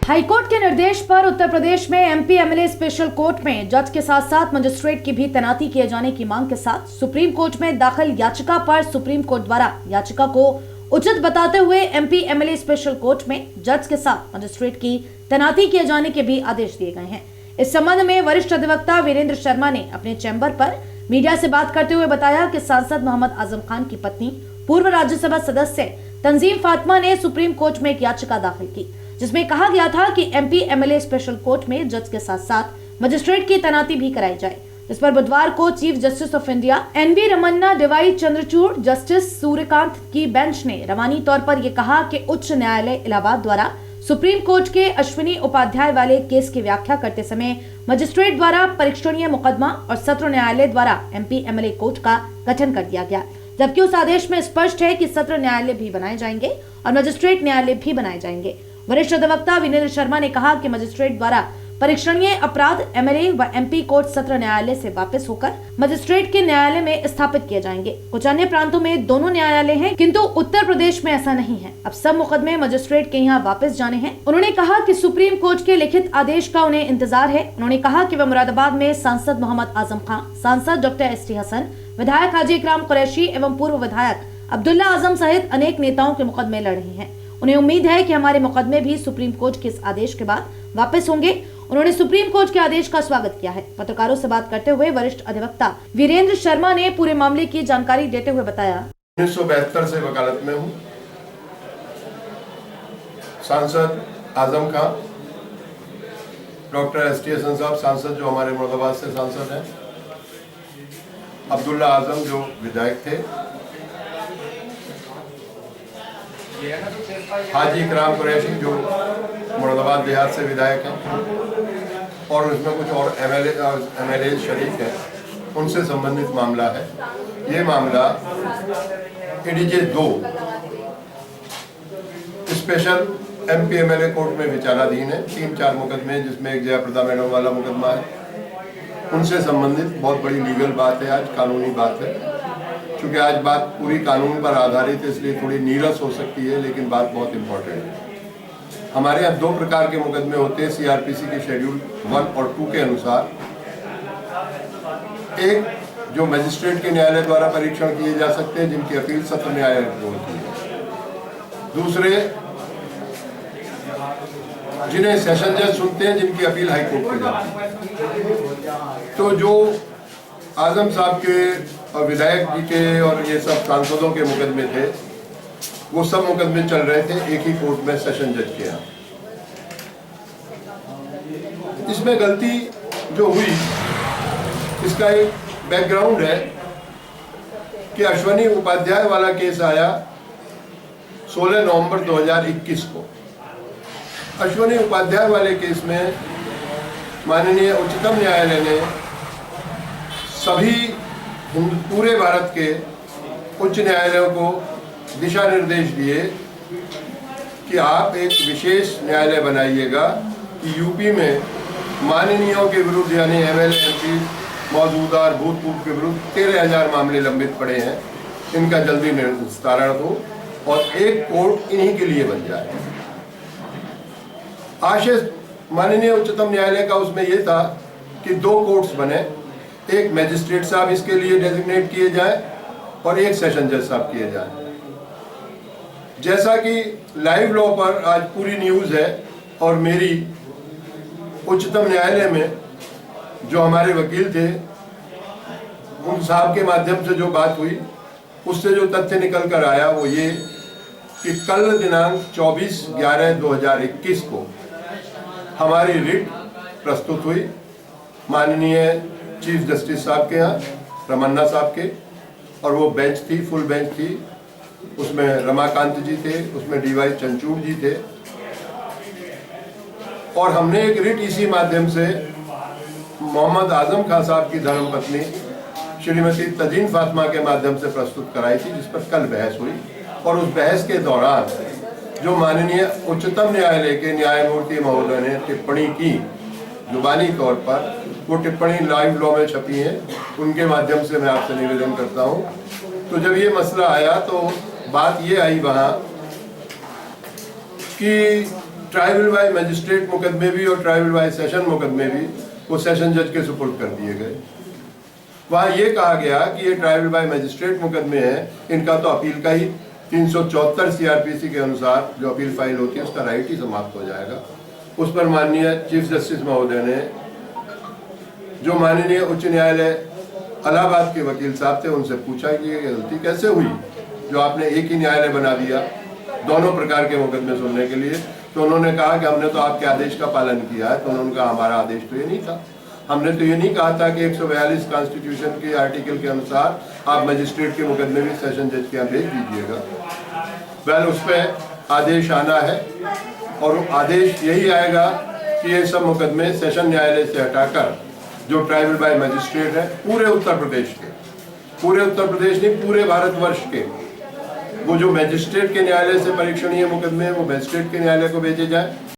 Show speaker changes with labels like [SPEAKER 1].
[SPEAKER 1] High court के निर्देश पर उत्तर प्रदेश में एमपी एमएलए स्पेशल कोर्ट में जज के साथ साथ मजिस्ट्रेट की भी तैनाती किए जाने की मांग के साथ सुप्रीम कोर्ट में दाखिल याचिका पर सुप्रीम कोर्ट द्वारा याचिका को उचित बताते हुए एमपी एमएलए स्पेशल कोर्ट में जज के साथ मजिस्ट्रेट की तैनाती किए जाने के भी आदेश दिए गए हैं। इस संबंध में वरिष्ठ अधिवक्ता वीरेंद्र शर्मा ने अपने चैम्बर पर मीडिया से बात करते हुए बताया कि सांसद मोहम्मद आजम खान की पत्नी पूर्व राज्यसभा सदस्य तंजीम फातिमा ने सुप्रीम कोर्ट में एक याचिका दाखिल की, जिसमें कहा गया था कि एमपी एमएलए स्पेशल कोर्ट में जज के साथ साथ मजिस्ट्रेट की तैनाती भी कराई जाए। इस पर बुधवार को chief justice of India NV Ramana, DY Chandrachud, justice Suryakant की बेंच ने रवानी तौर पर यह कहा कि उच्च न्यायालय इलाहाबाद द्वारा सुप्रीम कोर्ट के अश्विनी उपाध्याय वाले केस की व्याख्या करते समय मजिस्ट्रेट द्वारा परीक्षणीय मुकदमा और सत्र न्यायालय द्वारा एमपी एमएलए कोर्ट का गठन कर दिया गया, जबकि उस आदेश में स्पष्ट है कि सत्र न्यायालय भी बनाए जाएंगे और मजिस्ट्रेट न्यायालय भी बनाए जाएंगे। वरिष्ठ अधिवक्ता वीरेंद्र शर्मा ने कहा कि मजिस्ट्रेट द्वारा परीक्षणीय अपराध एमएलए व एमपी कोर्ट सत्र न्यायालय से वापस होकर मजिस्ट्रेट के न्यायालय में स्थापित किए जाएंगे। कुछ अन्य प्रांतों में दोनों न्यायालय हैं, किंतु उत्तर प्रदेश में ऐसा नहीं है। अब सब मुकदमे मजिस्ट्रेट के यहाँ वापस जाने हैं। उन्होंने कहा कि सुप्रीम कोर्ट के लिखित आदेश का उन्हें इंतजार है। उन्होंने कहा कि वह मुरादाबाद में सांसद मोहम्मद आजम खान, सांसद डॉक्टर एसटी हसन, विधायक हाजी इकराम कुरैशी एवं पूर्व विधायक अब्दुल्ला आजम सहित अनेक नेताओं के मुकदमे लड़ रहे हैं। उन्हें उम्मीद है कि हमारे मुकदमे भी सुप्रीम कोर्ट के इस आदेश के बाद वापस होंगे। उन्होंने सुप्रीम कोर्ट के आदेश का स्वागत किया है। पत्रकारों से बात करते हुए वरिष्ठ अधिवक्ता वीरेंद्र शर्मा ने पूरे मामले की जानकारी देते हुए बताया,
[SPEAKER 2] 1972 से वकालत में हूँ। सांसद आजम खान, डॉक्टर एसटी हसन साहब सांसद जो हमारे मुरादाबाद से सांसद हैं, अब्दुल्ला आजम जो विधायक थे, हाजी इकराम कुरैशी जो मुरादाबाद देहात से विधायक हैं और उसमें कुछ और एमएलए शरीक हैं, उनसे संबंधित मामला है। ये मामला ADJ 2 special MP MLA court में विचाराधीन है। 3-4 मुकदमे जिसमें एक जयाप्रदा मैडम वाला मुकदमा है, उनसे संबंधित बहुत बड़ी लीगल बात है, आज कानूनी बात है। चूंकि आज बात पूरी कानून पर आधारित है, इसलिए थोड़ी नीरस हो सकती है, लेकिन बात बहुत इंपॉर्टेंट है। हमारे यहाँ 2 प्रकार के मुकदमे होते हैं सीआरपीसी के शेड्यूल 1 और 2 के अनुसार। एक जो मजिस्ट्रेट के न्यायालय द्वारा परीक्षण किए जा सकते हैं, जिनकी अपील सत्र न्यायालय को होती है। दूसरे जिन्हें सेशन जज सुनते हैं, जिनकी अपील हाई कोर्ट में जाती है। तो जो आजम साहब के और विधायक जी के और ये सब सांसदों के मुकदमे थे, वो सब मुकदमे चल रहे थे एक ही कोर्ट में सेशन जज के यहाँ। इसमें गलती जो हुई, इसका एक बैकग्राउंड है कि अश्विनी उपाध्याय वाला केस आया 16 नवंबर 2021 को। अश्विनी उपाध्याय वाले केस में माननीय उच्चतम न्यायालय ने सभी पूरे भारत के उच्च न्यायालयों को दिशा निर्देश दिए कि आप एक विशेष न्यायालय बनाइएगा कि यूपी में माननीयों के विरुद्ध यानी एमएलए एमपी मौजूदा और भूतपूर्व के विरुद्ध 13,000 मामले लंबित पड़े हैं, इनका जल्दी निस्तारण हो और एक कोर्ट इन्हीं के लिए बन जाए। आशय माननीय उच्चतम न्यायालय का उसमें यह था कि 2 कोर्ट्स बने, एक मैजिस्ट्रेट साहब इसके लिए डेजिग्नेट किए जाए और एक सेशन जज साहब किए जाए। जैसा कि लाइव लॉ पर आज पूरी न्यूज़ है और मेरी उच्चतम न्यायालय में जो हमारे वकील थे, उन साहब के माध्यम से जो बात हुई, उससे जो तथ्य निकल कर आया वो ये कि कल दिनांक 24/11/2021 को हमारी रिट प्रस्तुत हुई माननीय चीफ जस्टिस साहब के यहाँ, रमन्ना साहब के, और वो बेंच थी, फुल बेंच थी। उसमें रमाकांत जी थे, उसमें डीवाई चंद्रचूड़ जी थे, और हमने एक रिट इसी माध्यम से मोहम्मद आजम खान साहब की धर्मपत्नी श्रीमती तंजीम फातिमा के माध्यम से प्रस्तुत कराई थी, जिस पर कल बहस हुई। और उस बहस के दौरान जो माननीय उच्चतम न्यायालय के न्यायमूर्ति महोदय ने टिप्पणी की जुबानी तौर पर, वो टिप्पणी लाइव लॉ में छपी है, उनके माध्यम से मैं आपसे निवेदन करता हूँ। तो जब ये मसला आया तो बात ये आई वहाँ कि ट्राइबल बाय मजिस्ट्रेट मुकदमे भी और ट्राइबल बाय सेशन मुकदमे भी वो सेशन जज के सुपुर्द कर दिए गए। वहाँ ये कहा गया कि ये ट्राइबल बाय मजिस्ट्रेट मुकदमे हैं, इनका तो अपील का ही 374 सीआरपीसी के अनुसार जो अपील फाइल होती है उसका राइट ही समाप्त हो जाएगा। उस पर माननीय चीफ जस्टिस महोदय ने, जो माननीय उच्च न्यायालय इलाहाबाद के वकील साहब थे, उनसे पूछा कि ये गलती कैसे हुई जो आपने एक ही न्यायालय बना दिया दोनों प्रकार के मुकदमे सुनने के लिए। तो उन्होंने कहा कि हमने तो आपके आदेश का पालन किया है। तो उन्होंने कहा हमारा आदेश तो ये नहीं था, हमने तो ये नहीं कहा था कि 142 कॉन्स्टिट्यूशन के आर्टिकल के अनुसार आप मजिस्ट्रेट के मुकदमे भी सेशन जज के यहाँ भेज दीजिएगा। वेल, उस पर आदेश आना है और आदेश यही आएगा कि ये सब मुकदमे सेशन न्यायालय से हटाकर जो ट्राइबल बाय मजिस्ट्रेट है पूरे उत्तर प्रदेश के, पूरे उत्तर प्रदेश नहीं पूरे भारतवर्ष के, वो जो मजिस्ट्रेट के न्यायालय से परीक्षणीय मुकदमे वो मजिस्ट्रेट के न्यायालय को भेजे जाए।